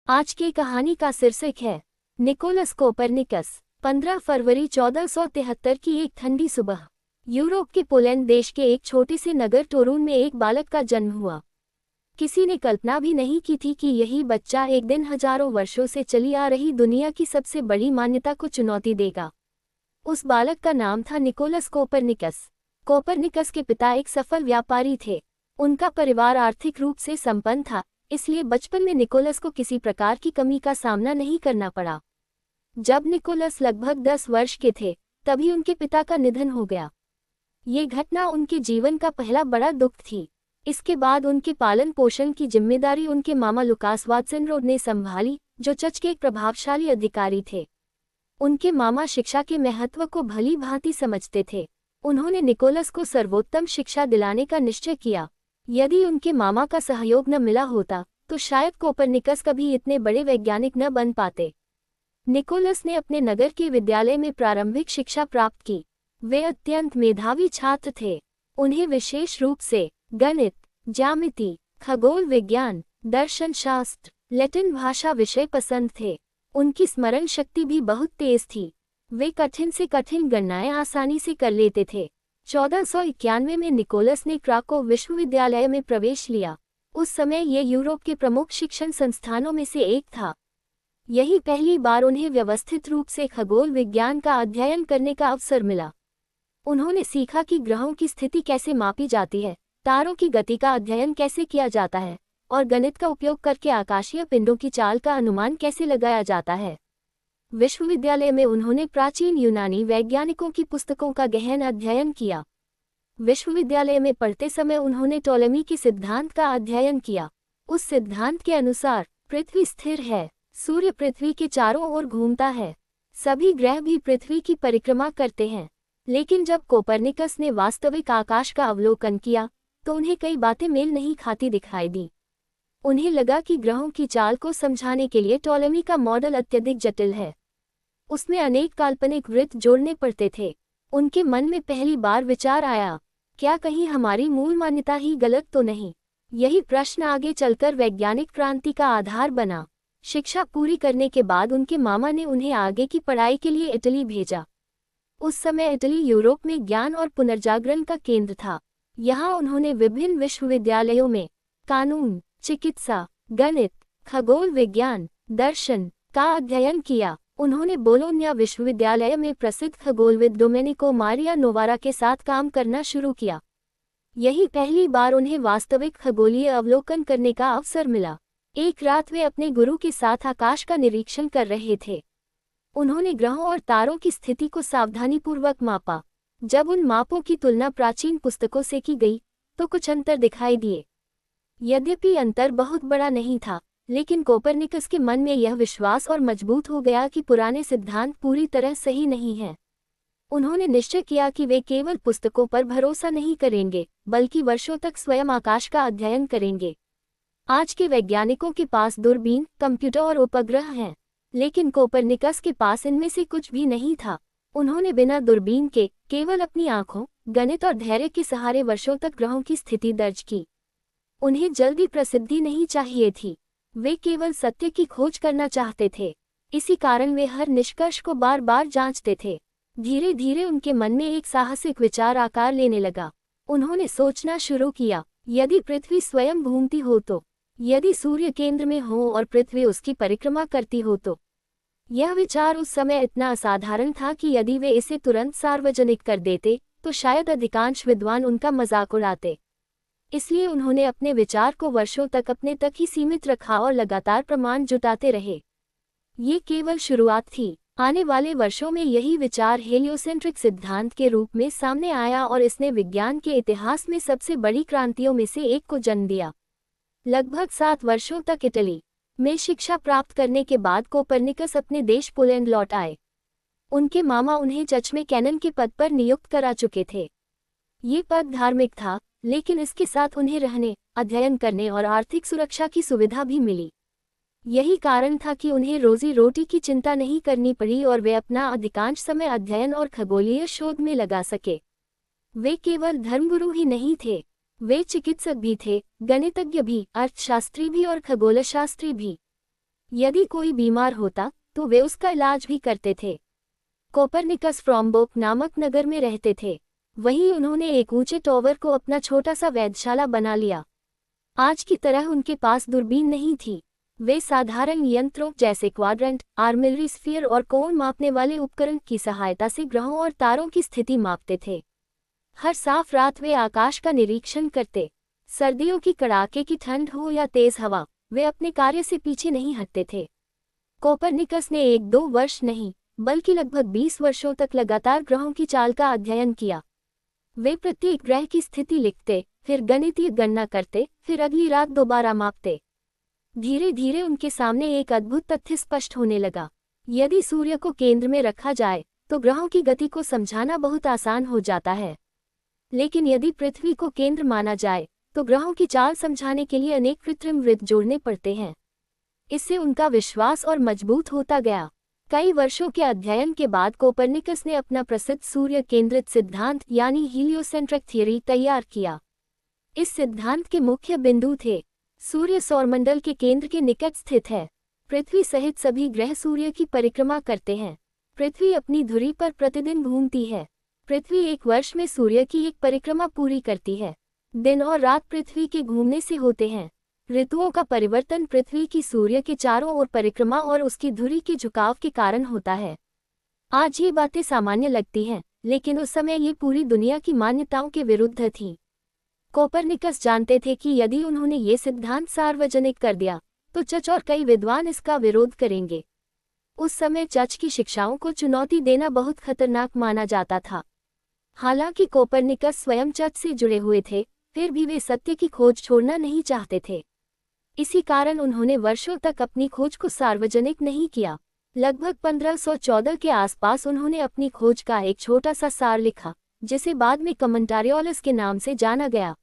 आज की कहानी का शीर्षक है निकोलस कोपरनिकस। 15 फरवरी 1473 की एक ठंडी सुबह यूरोप के पोलैंड देश के एक छोटे से नगर टोरून में एक बालक का जन्म हुआ। किसी ने कल्पना भी नहीं की थी कि यही बच्चा एक दिन हजारों वर्षों से चली आ रही दुनिया की सबसे बड़ी मान्यता को चुनौती देगा। उस बालक का नाम था निकोलस कोपरनिकस। कोपरनिकस के पिता एक सफल व्यापारी थे। उनका परिवार आर्थिक रूप से संपन्न था, इसलिए बचपन में निकोलस को किसी प्रकार की कमी का सामना नहीं करना पड़ा। जब निकोलस लगभग 10 वर्ष के थे, तभी उनके पिता का निधन हो गया। ये घटना उनके जीवन का पहला बड़ा दुख थी। इसके बाद उनके पालन पोषण की जिम्मेदारी उनके मामा लुकास वाटसन ने संभाली, जो चर्च के एक प्रभावशाली अधिकारी थे। उनके मामा शिक्षा के महत्व को भली भांति समझते थे। उन्होंने निकोलस को सर्वोत्तम शिक्षा दिलाने का निश्चय किया। यदि उनके मामा का सहयोग न मिला होता तो शायद कोपरनिकस कभी इतने बड़े वैज्ञानिक न बन पाते। निकोलस ने अपने नगर के विद्यालय में प्रारंभिक शिक्षा प्राप्त की। वे अत्यंत मेधावी छात्र थे। उन्हें विशेष रूप से गणित, ज्यामिति, खगोल विज्ञान, दर्शन शास्त्र, लैटिन भाषा विषय पसंद थे। उनकी स्मरण शक्ति भी बहुत तेज थी। वे कठिन से कठिन गणनाएं आसानी से कर लेते थे। 1491 में निकोलस ने क्राको विश्वविद्यालय में प्रवेश लिया। उस समय ये यूरोप के प्रमुख शिक्षण संस्थानों में से एक था। यही पहली बार उन्हें व्यवस्थित रूप से खगोल विज्ञान का अध्ययन करने का अवसर मिला। उन्होंने सीखा कि ग्रहों की स्थिति कैसे मापी जाती है, तारों की गति का अध्ययन कैसे किया जाता है और गणित का उपयोग करके आकाशीय पिंडों की चाल का अनुमान कैसे लगाया जाता है। विश्वविद्यालय में उन्होंने प्राचीन यूनानी वैज्ञानिकों की पुस्तकों का गहन अध्ययन किया। विश्वविद्यालय में पढ़ते समय उन्होंने टोलेमी के सिद्धांत का अध्ययन किया। उस सिद्धांत के अनुसार पृथ्वी स्थिर है, सूर्य पृथ्वी के चारों ओर घूमता है, सभी ग्रह भी पृथ्वी की परिक्रमा करते हैं। लेकिन जब कोपरनिकस ने वास्तविक आकाश का अवलोकन किया तो उन्हें कई बातें मेल नहीं खाती दिखाई दी। उन्हें लगा कि ग्रहों की चाल को समझाने के लिए टोलेमी का मॉडल अत्यधिक जटिल है। उसमें अनेक काल्पनिक वृत्त जोड़ने पड़ते थे। उनके मन में पहली बार विचार आया, क्या कहीं हमारी मूल मान्यता ही गलत तो नहीं? यही प्रश्न आगे चलकर वैज्ञानिक क्रांति का आधार बना। शिक्षा पूरी करने के बाद उनके मामा ने उन्हें आगे की पढ़ाई के लिए इटली भेजा। उस समय इटली यूरोप में ज्ञान और पुनर्जागरण का केंद्र था। यहाँ उन्होंने विभिन्न विश्वविद्यालयों में कानून, चिकित्सा, गणित, खगोल विज्ञान, दर्शन का अध्ययन किया। उन्होंने बोलोन्या विश्वविद्यालय में प्रसिद्ध खगोलविद डोमेनिको मारिया नोवारा के साथ काम करना शुरू किया। यही पहली बार उन्हें वास्तविक खगोलीय अवलोकन करने का अवसर मिला। एक रात वे अपने गुरु के साथ आकाश का निरीक्षण कर रहे थे। उन्होंने ग्रहों और तारों की स्थिति को सावधानीपूर्वक मापा। जब उन मापों की तुलना प्राचीन पुस्तकों से की गई तो कुछ अंतर दिखाई दिए। यद्यपि अंतर बहुत बड़ा नहीं था, लेकिन कोपरनिकस के मन में यह विश्वास और मजबूत हो गया कि पुराने सिद्धांत पूरी तरह सही नहीं हैं। उन्होंने निश्चय किया कि वे केवल पुस्तकों पर भरोसा नहीं करेंगे, बल्कि वर्षों तक स्वयं आकाश का अध्ययन करेंगे। आज के वैज्ञानिकों के पास दूरबीन, कंप्यूटर और उपग्रह हैं, लेकिन कोपरनिकस के पास इनमें से कुछ भी नहीं था। उन्होंने बिना दूरबीन के केवल अपनी आंखों, गणित और धैर्य के सहारे वर्षों तक ग्रहों की स्थिति दर्ज की। उन्हें जल्दी प्रसिद्धि नहीं चाहिए थी, वे केवल सत्य की खोज करना चाहते थे। इसी कारण वे हर निष्कर्ष को बार बार जांचते थे। धीरे धीरे उनके मन में एक साहसिक विचार आकार लेने लगा। उन्होंने सोचना शुरू किया, यदि पृथ्वी स्वयं घूमती हो तो, यदि सूर्य केंद्र में हो और पृथ्वी उसकी परिक्रमा करती हो तो। यह विचार उस समय इतना असाधारण था कि यदि वे इसे तुरंत सार्वजनिक कर देते तो शायद अधिकांश विद्वान उनका मजाक उड़ाते। इसलिए उन्होंने अपने विचार को वर्षों तक अपने तक ही सीमित रखा और लगातार प्रमाण जुटाते रहे। ये केवल शुरुआत थी। आने वाले वर्षों में यही विचार हेलियोसेंट्रिक सिद्धांत के रूप में सामने आया और इसने विज्ञान के इतिहास में सबसे बड़ी क्रांतियों में से एक को जन्म दिया। लगभग 7 वर्षों तक इटली में शिक्षा प्राप्त करने के बाद कोपरनिकस अपने देश पोलैंड लौट आए। उनके मामा उन्हें चर्च में कैनन के पद पर नियुक्त करा चुके थे। ये पद धार्मिक था, लेकिन इसके साथ उन्हें रहने, अध्ययन करने और आर्थिक सुरक्षा की सुविधा भी मिली। यही कारण था कि उन्हें रोजी रोटी की चिंता नहीं करनी पड़ी और वे अपना अधिकांश समय अध्ययन और खगोलीय शोध में लगा सके। वे केवल धर्मगुरु ही नहीं थे, वे चिकित्सक भी थे, गणितज्ञ भी, अर्थशास्त्री भी और खगोलशास्त्री भी। यदि कोई बीमार होता तो वे उसका इलाज भी करते थे। कोपरनिकस फ्रॉम्बोक नामक नगर में रहते थे। वहीं उन्होंने एक ऊंचे टॉवर को अपना छोटा सा वैधशाला बना लिया। आज की तरह उनके पास दूरबीन नहीं थी। वे साधारण यंत्रों जैसे क्वाड्रेंट, आर्मिलरी स्फीयर और कोण मापने वाले उपकरण की सहायता से ग्रहों और तारों की स्थिति मापते थे। हर साफ रात वे आकाश का निरीक्षण करते। सर्दियों की कड़ाके की ठंड हो या तेज हवा, वे अपने कार्य से पीछे नहीं हटते थे। कोपरनिकस ने 1-2 वर्ष नहीं बल्कि लगभग 20 वर्षों तक लगातार ग्रहों की चाल का अध्ययन किया। वे प्रत्येक ग्रह की स्थिति लिखते, फिर गणितीय गणना करते, फिर अगली रात दोबारा मापते। धीरे धीरे उनके सामने एक अद्भुत तथ्य स्पष्ट होने लगा। यदि सूर्य को केंद्र में रखा जाए तो ग्रहों की गति को समझाना बहुत आसान हो जाता है, लेकिन यदि पृथ्वी को केंद्र माना जाए तो ग्रहों की चाल समझाने के लिए अनेक कृत्रिम वृत्त जोड़ने पड़ते हैं। इससे उनका विश्वास और मजबूत होता गया। कई वर्षों के अध्ययन के बाद कोपरनिकस ने अपना प्रसिद्ध सूर्य केंद्रित सिद्धांत यानी हीलियोसेंट्रिक थ्योरी तैयार किया। इस सिद्धांत के मुख्य बिंदु थे: सूर्य सौरमंडल के केंद्र के निकट स्थित है। पृथ्वी सहित सभी ग्रह सूर्य की परिक्रमा करते हैं। पृथ्वी अपनी धुरी पर प्रतिदिन घूमती है। पृथ्वी एक वर्ष में सूर्य की एक परिक्रमा पूरी करती है। दिन और रात पृथ्वी के घूमने से होते हैं। ऋतुओं का परिवर्तन पृथ्वी की सूर्य के चारों ओर परिक्रमा और उसकी धुरी के झुकाव के कारण होता है। आज ये बातें सामान्य लगती हैं, लेकिन उस समय ये पूरी दुनिया की मान्यताओं के विरुद्ध थी। कोपरनिकस जानते थे कि यदि उन्होंने ये सिद्धांत सार्वजनिक कर दिया तो चर्च और कई विद्वान इसका विरोध करेंगे। उस समय चर्च की शिक्षाओं को चुनौती देना बहुत खतरनाक माना जाता था। हालांकि कोपरनिकस स्वयं चर्च से जुड़े हुए थे, फिर भी वे सत्य की खोज छोड़ना नहीं चाहते थे। इसी कारण उन्होंने वर्षों तक अपनी खोज को सार्वजनिक नहीं किया। लगभग 1514 के आसपास उन्होंने अपनी खोज का एक छोटा सा सार लिखा, जिसे बाद में कमेंटारियोलस के नाम से जाना गया।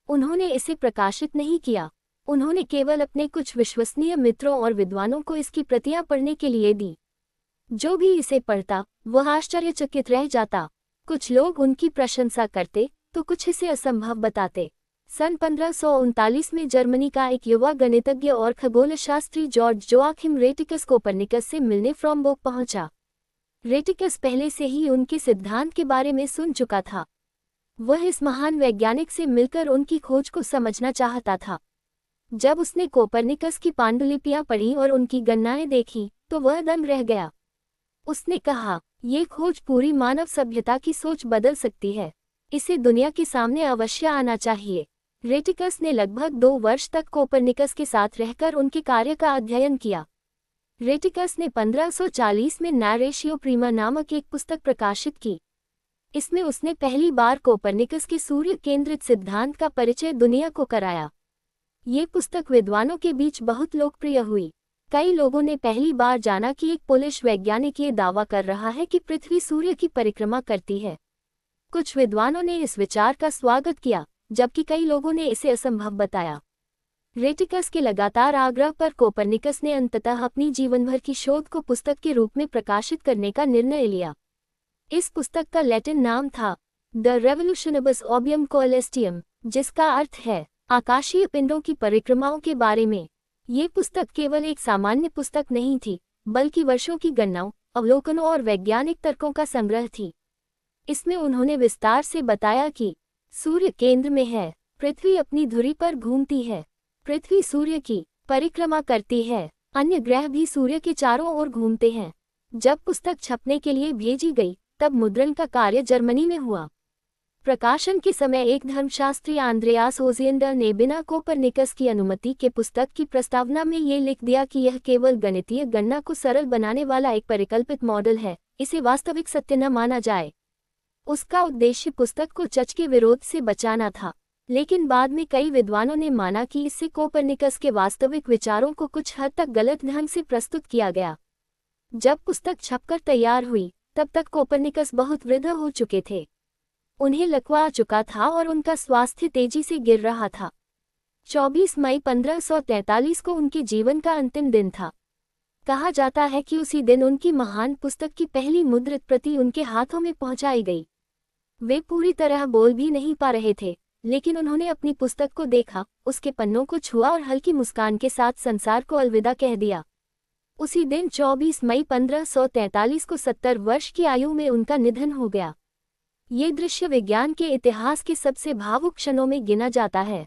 उन्होंने इसे प्रकाशित नहीं किया। उन्होंने केवल अपने कुछ विश्वसनीय मित्रों और विद्वानों को इसकी प्रतियां पढ़ने के लिए दी। जो भी इसे पढ़ता वह आश्चर्यचकित रह जाता। कुछ लोग उनकी प्रशंसा करते तो कुछ इसे असंभव बताते। सन 1539 में जर्मनी का एक युवा गणितज्ञ और खगोलशास्त्री जॉर्ज जोआखिम रेटिकस कोपरनिकस से मिलने फ्रॉम्बोक पहुंचा। रेटिकस पहले से ही उनके सिद्धांत के बारे में सुन चुका था। वह इस महान वैज्ञानिक से मिलकर उनकी खोज को समझना चाहता था। जब उसने कोपरनिकस की पांडुलिपियां पढ़ी और उनकी गणनाएं देखी तो वह दंग रह गया। उसने कहा, ये खोज पूरी मानव सभ्यता की सोच बदल सकती है। इसे दुनिया के सामने अवश्य आना चाहिए। रेटिकस ने लगभग 2 वर्ष तक कोपरनिकस के साथ रहकर उनके कार्य का अध्ययन किया। रेटिकस ने 1540 में नैरेशियो प्रीमा नामक एक पुस्तक प्रकाशित की। इसमें उसने पहली बार कोपरनिकस के सूर्य केंद्रित सिद्धांत का परिचय दुनिया को कराया। ये पुस्तक विद्वानों के बीच बहुत लोकप्रिय हुई। कई लोगों ने पहली बार जाना कि एक पोलिश वैज्ञानिक ये दावा कर रहा है कि पृथ्वी सूर्य की परिक्रमा करती है। कुछ विद्वानों ने इस विचार का स्वागत किया, जबकि कई लोगों ने इसे असंभव बताया। रेटिकस के लगातार आग्रह पर कोपरनिकस ने अंततः अपनी जीवनभर की शोध को पुस्तक के रूप में प्रकाशित करने का निर्णय लिया। इस पुस्तक का लैटिन नाम था द रेवोल्यूशनibus orbium coelestium, जिसका अर्थ है आकाशीय पिंडों की परिक्रमाओं के बारे में। ये पुस्तक केवल एक सामान्य पुस्तक नहीं थी, बल्कि वर्षों की गणनाओं, अवलोकनों और वैज्ञानिक तर्कों का संग्रह थी। इसमें उन्होंने विस्तार से बताया कि सूर्य केंद्र में है, पृथ्वी अपनी धुरी पर घूमती है, पृथ्वी सूर्य की परिक्रमा करती है, अन्य ग्रह भी सूर्य के चारों ओर घूमते हैं। जब पुस्तक छपने के लिए भेजी गई तब मुद्रण का कार्य जर्मनी में हुआ। प्रकाशन के समय एक धर्मशास्त्री आंद्रेयास ओजिएंडर ने बिना कोपरनिकस की अनुमति के पुस्तक की प्रस्तावना में ये लिख दिया कि यह केवल गणितीय गणना को सरल बनाने वाला एक परिकल्पित मॉडल है, इसे वास्तविक सत्य न माना जाए। उसका उद्देश्य पुस्तक को चर्च के विरोध से बचाना था, लेकिन बाद में कई विद्वानों ने माना कि इससे कोपरनिकस के वास्तविक विचारों को कुछ हद तक गलत ढंग से प्रस्तुत किया गया। जब पुस्तक छपकर तैयार हुई तब तक कोपरनिकस बहुत वृद्ध हो चुके थे। उन्हें लकवा आ चुका था और उनका स्वास्थ्य तेजी से गिर रहा था। 24 मई 1543 को उनके जीवन का अंतिम दिन था। कहा जाता है कि उसी दिन उनकी महान पुस्तक की पहली मुद्रित प्रति उनके हाथों में पहुंचाई गई। वे पूरी तरह बोल भी नहीं पा रहे थे, लेकिन उन्होंने अपनी पुस्तक को देखा, उसके पन्नों को छुआ और हल्की मुस्कान के साथ संसार को अलविदा कह दिया। उसी दिन 24 मई 1543 को 70 वर्ष की आयु में उनका निधन हो गया। ये दृश्य विज्ञान के इतिहास के सबसे भावुक क्षणों में गिना जाता है।